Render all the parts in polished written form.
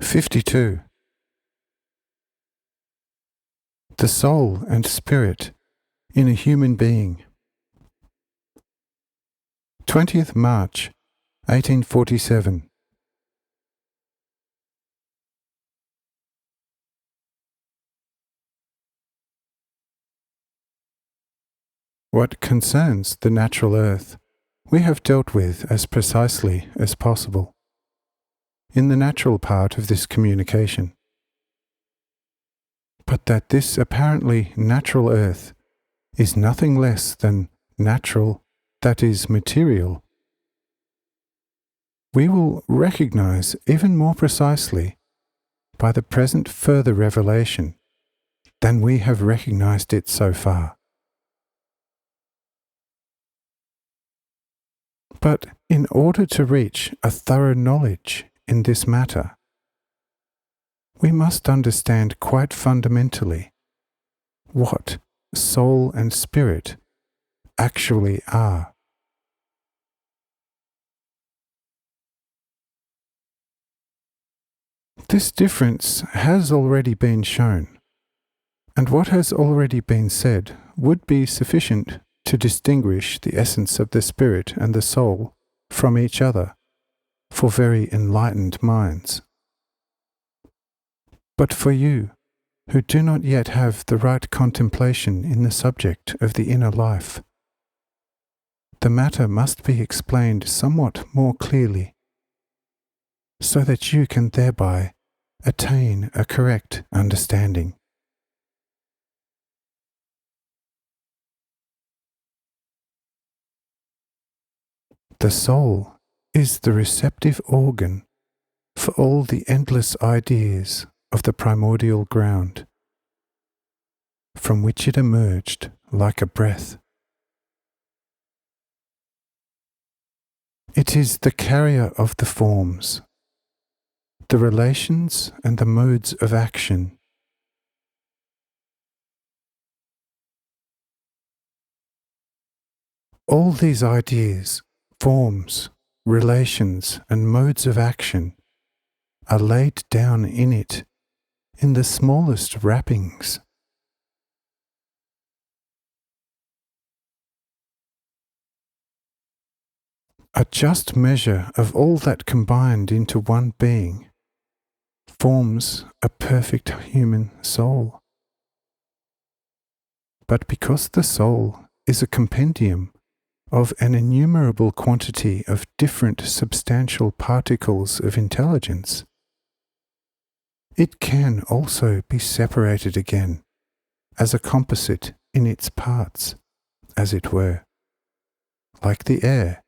52. The soul and spirit in a human being. 20th March, 1847. What concerns the natural earth, we have dealt with as precisely as possible in the natural part of this communication. But that this apparently natural earth is nothing less than natural, that is, material, we will recognize even more precisely by the present further revelation than we have recognized it so far. But in order to reach a thorough knowledge in this matter, we must understand quite fundamentally what soul and spirit actually are. This difference has already been shown, and what has already been said would be sufficient to distinguish the essence of the spirit and the soul from each other for very enlightened minds. But for you, who do not yet have the right contemplation in the subject of the inner life, the matter must be explained somewhat more clearly, so that you can thereby attain a correct understanding. The soul is the receptive organ for all the endless ideas of the primordial ground, from which it emerged like a breath. It is the carrier of the forms, the relations and the modes of action. All these ideas, forms, relations, and modes of action are laid down in it in the smallest wrappings. A just measure of all that combined into one being forms a perfect human soul. But because the soul is a compendium of an innumerable quantity of different substantial particles of intelligence, it can also be separated again as a composite in its parts, as it were, like the air,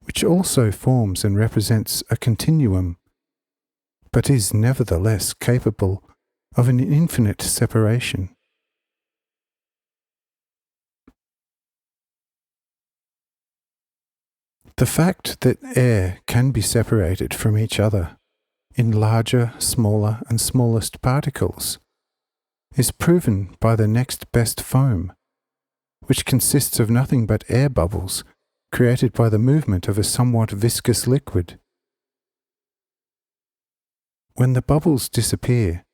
which also forms and represents a continuum, but is nevertheless capable of an infinite separation. The fact that air can be separated from each other in larger, smaller, and smallest particles is proven by the next best foam, which consists of nothing but air bubbles created by the movement of a somewhat viscous liquid. When the bubbles disappear,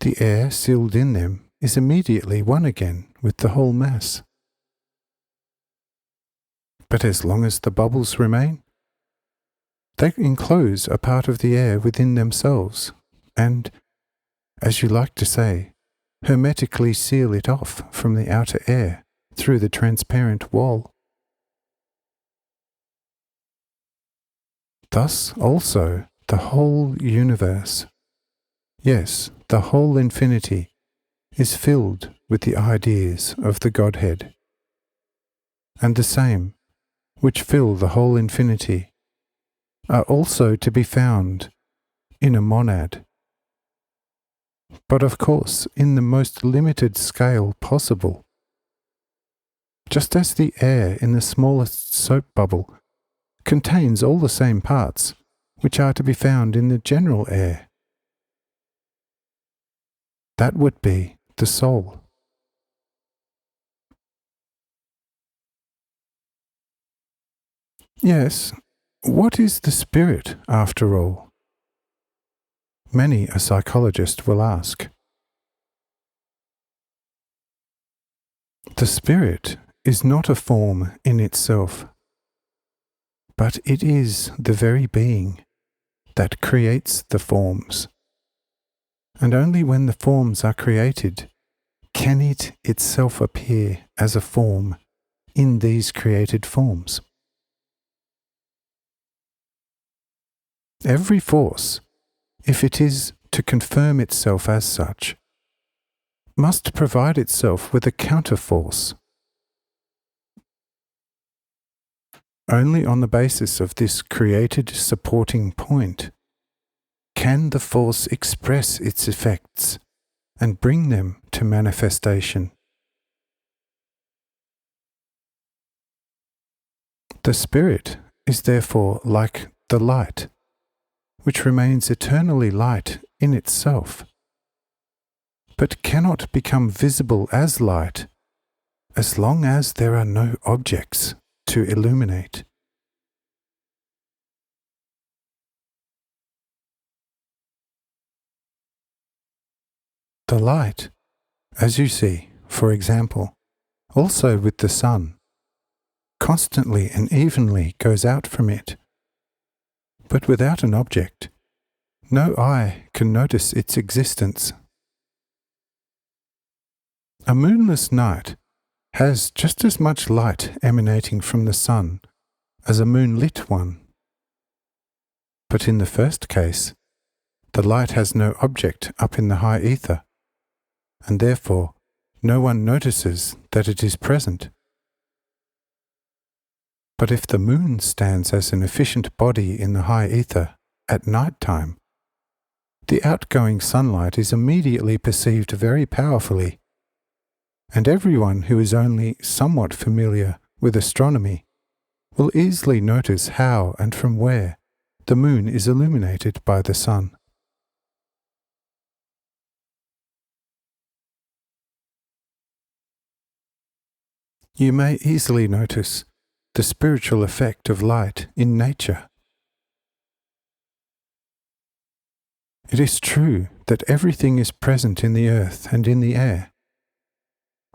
the air sealed in them is immediately one again with the whole mass. But as long as the bubbles remain, they enclose a part of the air within themselves and, as you like to say, hermetically seal it off from the outer air through the transparent wall. Thus also the whole universe, yes, the whole infinity, is filled with the ideas of the Godhead. And the same, which fill the whole infinity, are also to be found in a monad, but of course in the most limited scale possible. Just as the air in the smallest soap bubble contains all the same parts which are to be found in the general air. That would be the soul. Yes, what is the spirit after all? many a psychologist will ask. The spirit is not a form in itself, but it is the very being that creates the forms. And only when the forms are created can it itself appear as a form in these created forms. Every force, if it is to confirm itself as such, must provide itself with a counterforce. Only on the basis of this created supporting point can the force express its effects and bring them to manifestation. The spirit is therefore like the light, which remains eternally light in itself, but cannot become visible as light as long as there are no objects to illuminate. The light, as you see, for example, also with the sun, constantly and evenly goes out from it, but without an object, no eye can notice its existence. A moonless night has just as much light emanating from the sun as a moonlit one. But in the first case, the light has no object up in the high ether, and therefore no one notices that it is present. But if the moon stands as an efficient body in the high ether at night time, the outgoing sunlight is immediately perceived very powerfully, and everyone who is only somewhat familiar with astronomy will easily notice how and from where the moon is illuminated by the sun. You may easily notice the spiritual effect of light in nature. It is true that everything is present in the earth and in the air.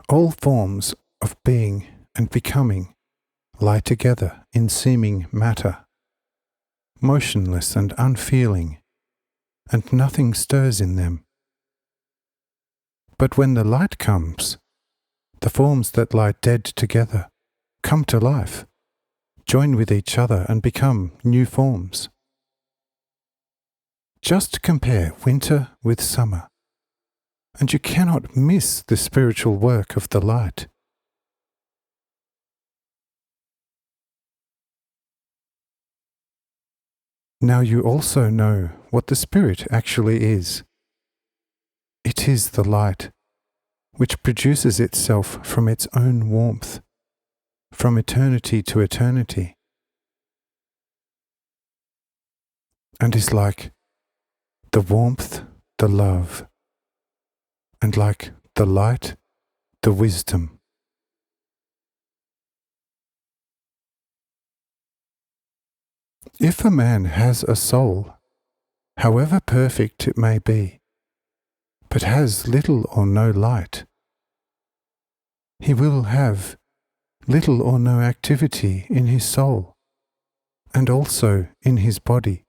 All forms of being and becoming lie together in seeming matter, motionless and unfeeling, and nothing stirs in them. But when the light comes, the forms that lie dead together come to life, join with each other and become new forms. Just compare winter with summer, and you cannot miss the spiritual work of the light. Now you also know what the spirit actually is. It is the light, which produces itself from its own warmth, from eternity to eternity, and is like the warmth, the love, and like the light, the wisdom. If a man has a soul, however perfect it may be, but has little or no light, he will have little or no activity in his soul, and also in his body.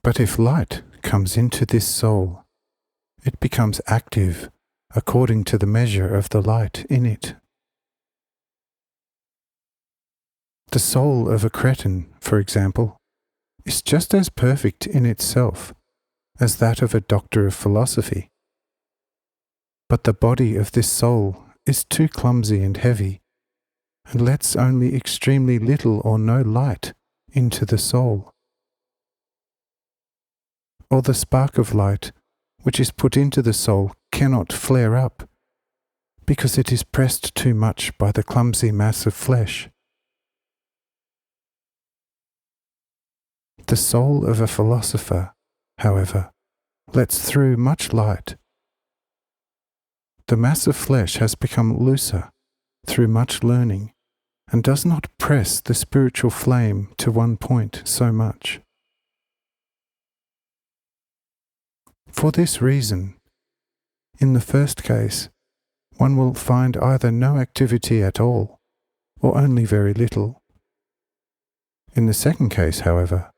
But if light comes into this soul, it becomes active according to the measure of the light in it. The soul of a cretin, for example, is just as perfect in itself as that of a doctor of philosophy. But the body of this soul is too clumsy and heavy, and lets only extremely little or no light into the soul. Or the spark of light which is put into the soul cannot flare up, because it is pressed too much by the clumsy mass of flesh. The soul of a philosopher, however, lets through much light. The mass of flesh has become looser through much learning, and does not press the spiritual flame to one point so much. For this reason, in the first case, one will find either no activity at all, or only very little. In the second case, however,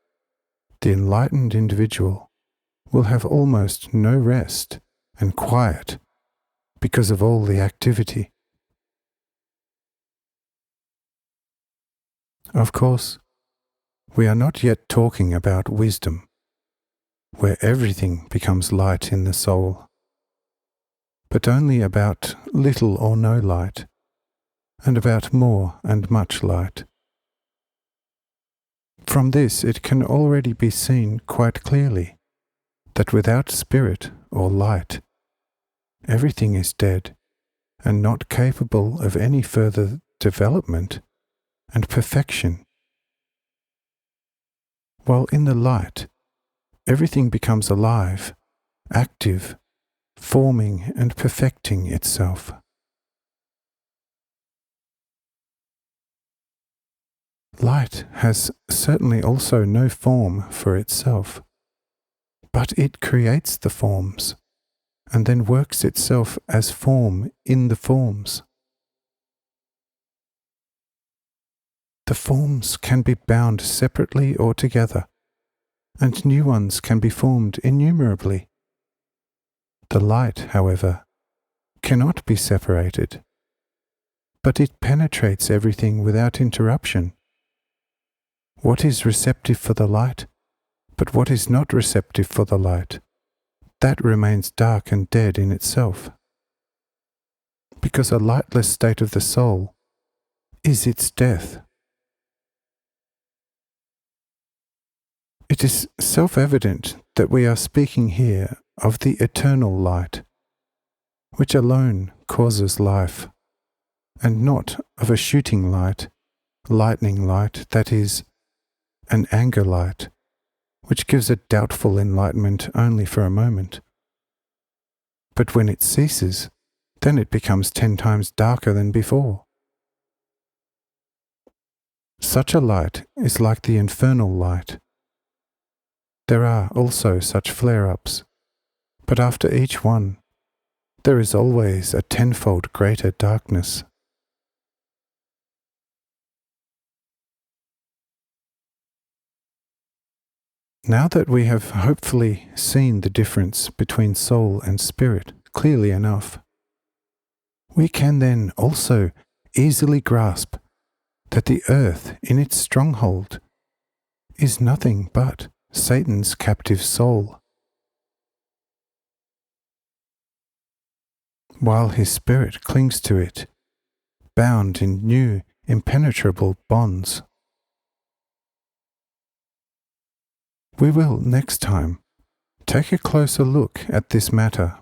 the enlightened individual will have almost no rest and quiet because of all the activity. Of course, we are not yet talking about wisdom, where everything becomes light in the soul, but only about little or no light, and about more and much light. From this it can already be seen quite clearly that without spirit or light, everything is dead and not capable of any further development and perfection. While in the light, everything becomes alive, active, forming and perfecting itself. Light has certainly also no form for itself, but it creates the forms, and then works itself as form in the forms. The forms can be bound separately or together, and new ones can be formed innumerably. The light, however, cannot be separated, but it penetrates everything without interruption. What is receptive for the light, but what is not receptive for the light, that remains dark and dead in itself, because a lightless state of the soul is its death. It is self-evident that we are speaking here of the eternal light, which alone causes life, and not of a shooting light, lightning light, that is, an anger light, which gives a doubtful enlightenment only for a moment. But when it ceases, then it becomes 10 times darker than before. Such a light is like the infernal light. There are also such flare-ups, but after each one, there is always a 10-fold greater darkness. Now that we have hopefully seen the difference between soul and spirit clearly enough, we can then also easily grasp that the earth in its stronghold is nothing but Satan's captive soul, while his spirit clings to it, bound in new, impenetrable bonds. We will next time take a closer look at this matter